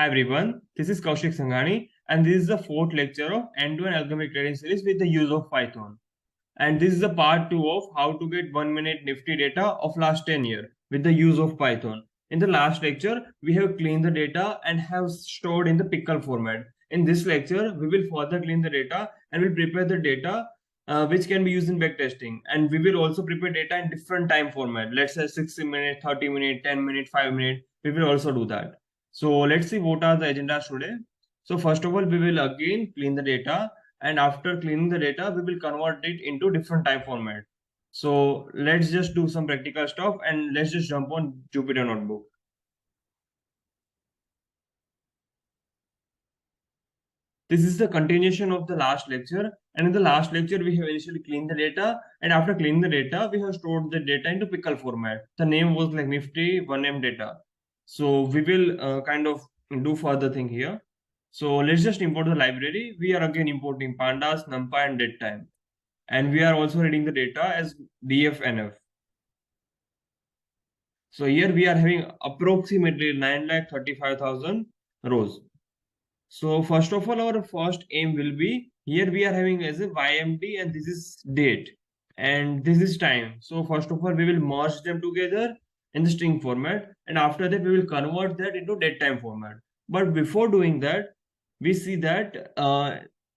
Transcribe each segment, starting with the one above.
Hi everyone, this is Kaushik Sanghani and this is the fourth lecture of end-to-end algorithmic trading series with the use of Python. And this is the part 2 of how to get 1 minute Nifty data of last 10 years with the use of Python. In the last lecture, we have cleaned the data and have stored in the pickle format. In this lecture, we will further clean the data and will prepare the data which can be used in backtesting. And we will also prepare data in different time format. Let's say 60 minutes, 30 minutes, 10 minutes, 5 minutes. We will also do that. So let's see what are the agendas today. So first of all, we will again clean the data, and after cleaning the data, we will convert it into different time format. So let's just do some practical stuff and let's just jump on Jupyter Notebook. This is the continuation of the last lecture, and in the last lecture we have initially cleaned the data, and after cleaning the data we have stored the data into pickle format. The name was like Nifty 1M data. So we will kind of do further thing here. So let's just import the library. We are again importing pandas, numpy, and datetime, and we are also reading the data as dfnf. So here we are having approximately 9,35,000 rows. So first of all, our first aim will be, here we are having as a YMD and this is date and this is time. So first of all, we will merge them together in the string format, and after that we will convert that into date time format. But before doing that, we see that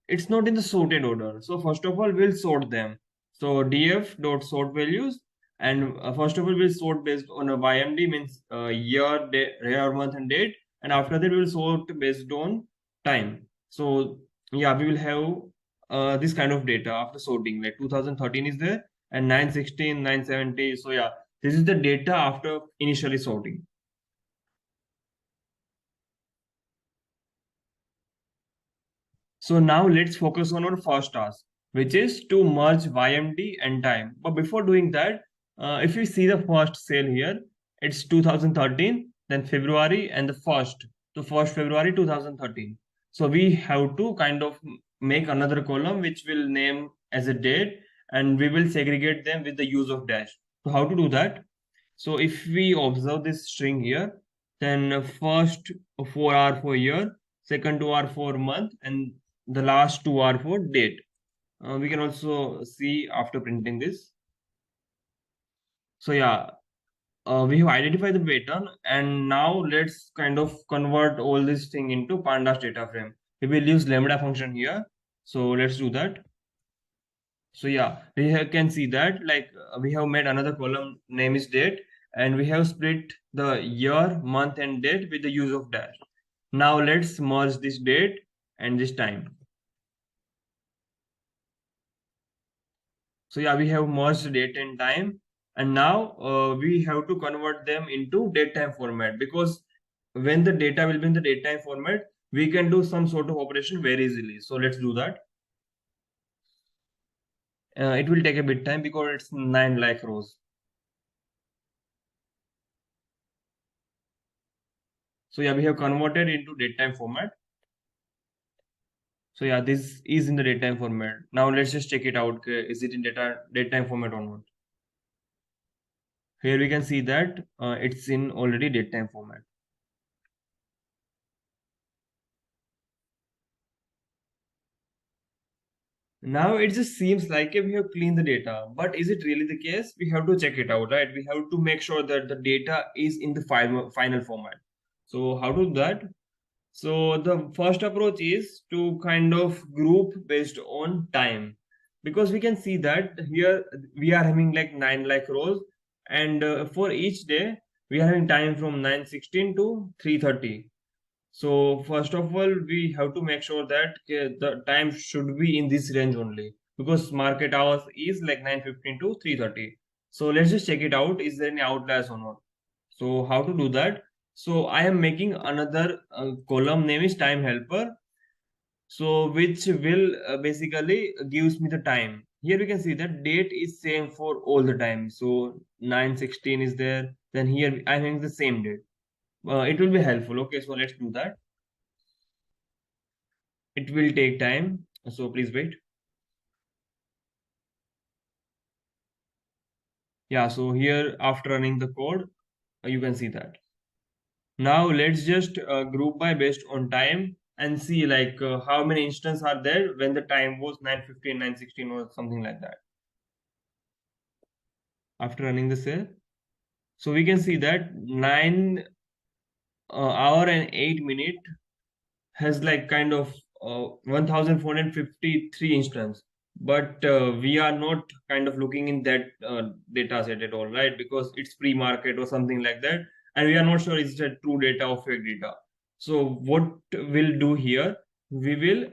it's not in the sorted order. So first of all, we'll sort them. So df dot sort values, and first of all, we'll sort based on a YMD, means year, day, year, month, and date, and after that we'll sort based on time. So yeah, we will have this kind of data after sorting. Like 2013 is there, and 916, 970. So yeah, this is the data after initially sorting. So now let's focus on our first task, which is to merge YMD and time. But before doing that, if you see the first sale here, it's 2013, then February, and the first, so 1st February 2013. So we have to kind of make another column which will name as a date, and we will segregate them with the use of dash. So how to do that? So if we observe this string here, then first 4 are for year, second 2 are for month, and the last 2 are for date. We can also see after printing this. So yeah, we have identified the pattern, and now let's kind of convert all this thing into pandas data frame. We will use lambda function here. So let's do that. So yeah, can see that like we have made another column name is date, and we have split the year, month, and date with the use of dash. Now let's merge this date and this time. So yeah, we have merged date and time, and now we have to convert them into date time format, because when the data will be in the date time format, we can do some sort of operation very easily. So let's do that. It will take a bit time because it's 9 lakh rows. So yeah, we have converted into date time format. So yeah, this is in the date time format. Now let's just check it out. Is it in date time format or not? Here we can see that it's in already date time format. Now it just seems like we have cleaned the data, but is it really the case? We have to check it out, right? We have to make sure that the data is in the final format. So how to do that? So the first approach is to kind of group based on time, because we can see that here we are having like 9 lakh rows, and for each day we are having time from 9:16 to 3:30. So first of all, we have to make sure that the time should be in this range only, because market hours is like 9:15 to 3:30. So let's just check it out. Is there any outliers or not? So how to do that? So I am making another column name is time helper. So which will basically gives me the time. Here we can see that date is same for all the time. So 9:16 is there. Then here I'm having the same date. It will be helpful. Okay, so let's do that. It will take time, so please wait. Yeah, so here after running the code, you can see that. Now let's just group by based on time and see like how many instances are there when the time was 9:15, 9:16 or something like that after running the sale. So we can see that 9 hour and 8 minute has like kind of 1453 instance, but we are not kind of looking in that data set at all, right? Because it's pre-market or something like that, and we are not sure is it true data or fake data. So what we'll do here, we will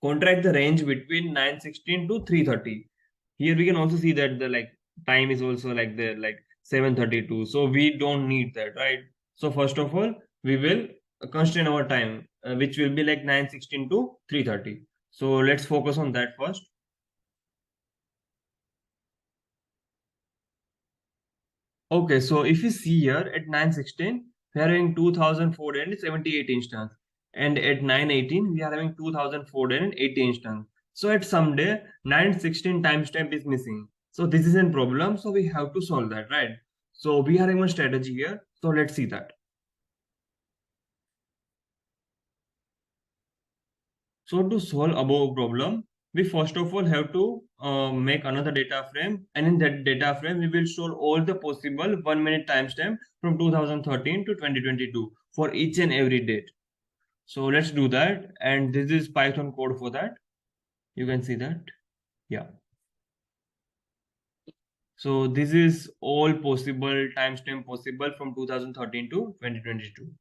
contract the range between 9:16 to 3:30. Here we can also see that the like time is also like there like 7:32. So we don't need that, right? So first of all, we will constrain our time, which will be like 9:16 to 3:30. So let's focus on that first. Okay, so if you see here at 9:16, we are having 2,478 instance, and at 9:18, we are having 2,480 instance. So at some day, 9:16 timestamp is missing. So this is a problem. So we have to solve that, right? So we are having a strategy here. So let's see that. So to solve above problem, we first of all have to make another data frame, and in that data frame, we will store all the possible 1 minute timestamp from 2013 to 2022 for each and every date. So let's do that, and this is Python code for that. You can see that, yeah. So this is all possible timestamp possible from 2013 to 2022.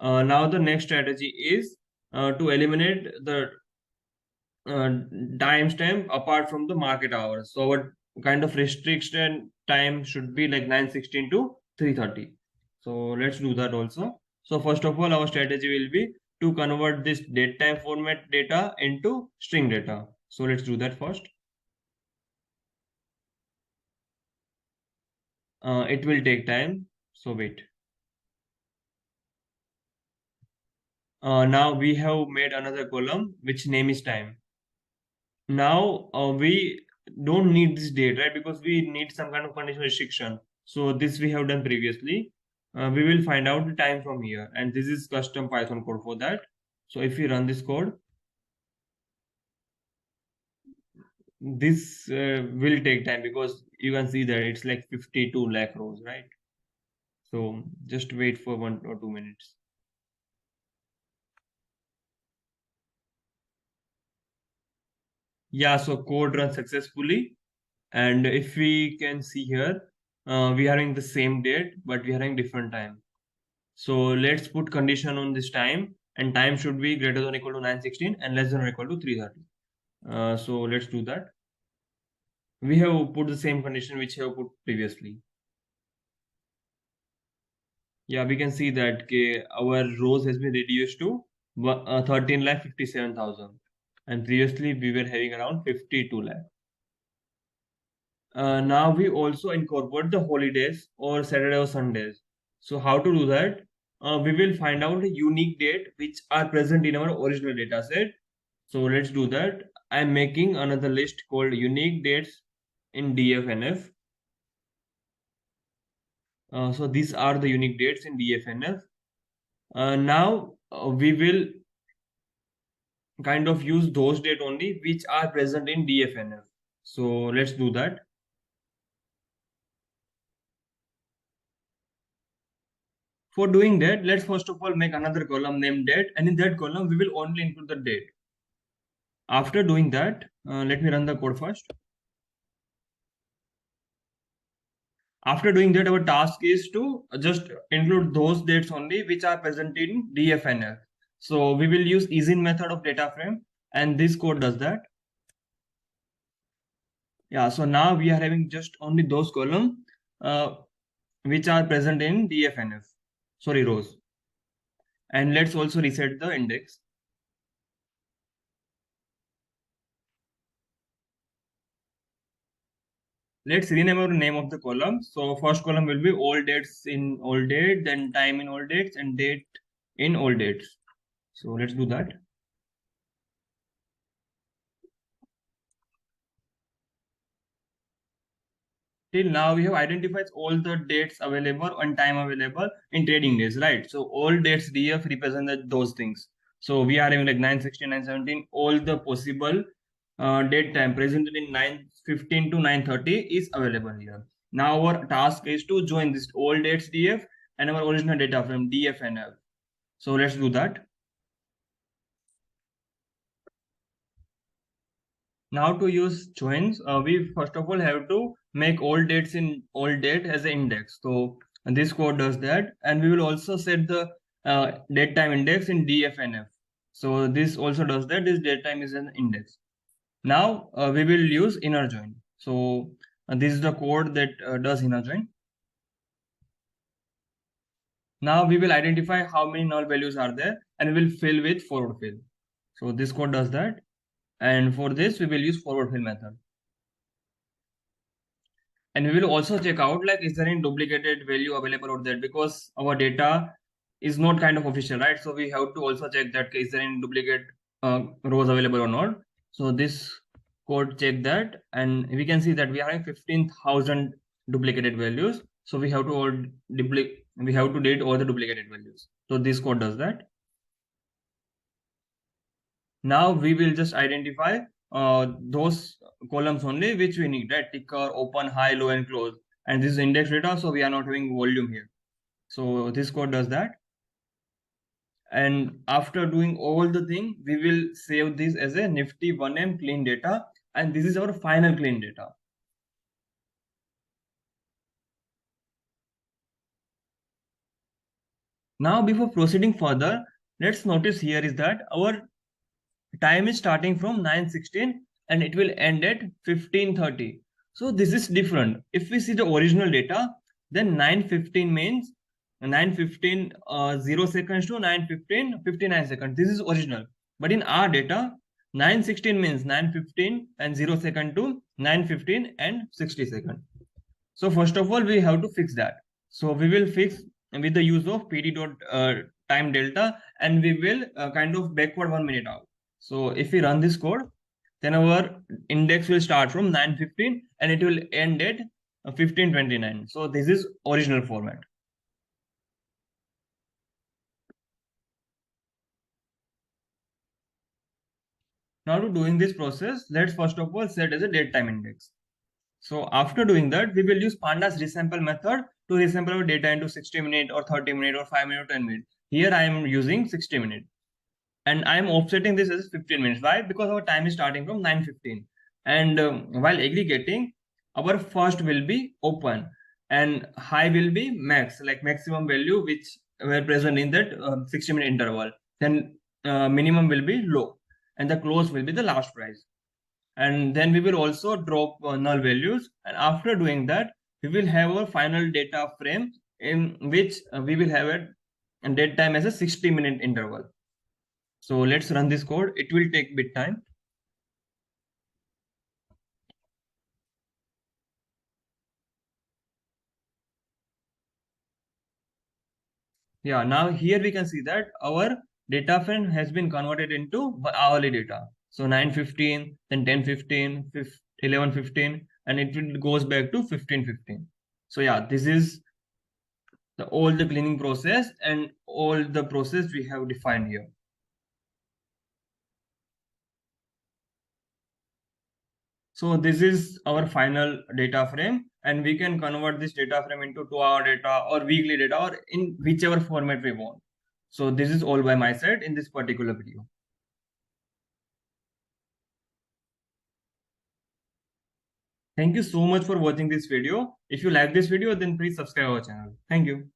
Now the next strategy is to eliminate the timestamp apart from the market hours. So our kind of restriction time should be like 9:16 to 3:30. So let's do that also. So first of all, our strategy will be to convert this date time format data into string data. So let's do that first. It will take time. So wait. Now we have made another column which name is time. Now we don't need this date, right? Because we need some kind of condition restriction. So this we have done previously. We will find out the time from here, and this is custom Python code for that. So if we run this code, this will take time because you can see that it's like 52 lakh rows, right? So just wait for 1 or 2 minutes. Yeah, so code runs successfully. And if we can see here, we are having the same date, but we are having different time. So let's put condition on this time, and time should be greater than or equal to 9:16 and less than or equal to 3:30. So let's do that. We have put the same condition which we have put previously. Yeah, we can see that our rows has been reduced to 13,57,000, and previously we were having around 52 lakh. Now we also incorporate the holidays or Saturday or Sundays. So how to do that? We will find out a unique date which are present in our original data set. So let's do that. I'm making another list called unique dates in DFNF. So these are the unique dates in DFNF. Now we will kind of use those dates only which are present in DFNF. So let's do that. For doing that, let's first of all make another column named date, and in that column we will only include the date. After doing that, let me run the code first. After doing that, our task is to just include those dates only which are present in DFNF. So we will use isin method of data frame, and this code does that. Yeah, so now we are having just only those columns uh, which are present in DFNF, sorry, rows. And let's also reset the index. Let's rename our name of the column. So first column will be all dates in all date, then time in all dates, and date in all dates. So let's do that. till now we have identified all the dates available and time available in trading days, right? So all dates DF represent those things. So we are having like 916, 917, all the possible date time presented in 9:15 to 9:30 is available here. Now our task is to join this all dates DF and our original data frame DF and F. So let's do that. Now to use joins, we first of all have to make all dates in all date as an index. So this code does that, and we will also set the date time index in DFNF. So this also does that. This date time is an index. Now we will use inner join. So this is the code that does inner join. Now we will identify how many null values are there, and we will fill with forward fill. So this code does that, and for this we will use forward fill method. And we will also check out like is there any duplicated value available out there, because our data is not kind of official, right? So we have to also check that is there any duplicate rows available or not. So this code check that, and we can see that we are having 15,000 duplicated values. So we have to delete all the duplicated values. So this code does that. Now we will just identify those columns only which we need, right? Ticker, open, high, low, and close. And this is index data, so we are not having volume here. So this code does that. And after doing all the thing, we will save this as a Nifty 1M clean data. And this is our final clean data. Now, before proceeding further, let's notice here is that our time is starting from 9:16 and it will end at 15:30. So this is different. If we see the original data, then 9:15 means 9:15 0 seconds to 9:15 59 seconds. This is original. But in our data, 9:16 means 9:15 and 0 second to 9:15 and 60 seconds. So first of all, we have to fix that. So we will fix with the use of PD dot time delta, and we will kind of backward 1 minute out. So if we run this code, then our index will start from 9:15 and it will end at 15:29. So this is original format. Now to doing this process, let's first of all set as a date time index. So after doing that, we will use pandas resample method to resample our data into 60 minute or 30 minute or 5 minute or 10 minute. Here I am using 60 minute. And I am offsetting this as 15 minutes. Why? Because our time is starting from 9:15. And while aggregating, our first will be open and high will be max, like maximum value which were present in that 60-minute interval. Then minimum will be low and the close will be the last price. And then we will also drop null values. And after doing that, we will have our final data frame in which we will have a date time as a 60-minute interval. So let's run this code. It will take bit time. Yeah, now here we can see that our data frame has been converted into hourly data. So 9:15, then 10:15, 11:15, and it will goes back to 15:15. So yeah, this is all the cleaning process and all the process we have defined here. So this is our final data frame, and we can convert this data frame into 2-hour data or weekly data or in whichever format we want. So this is all by my side in this particular video. Thank you so much for watching this video. If you like this video, then please subscribe our channel. Thank you.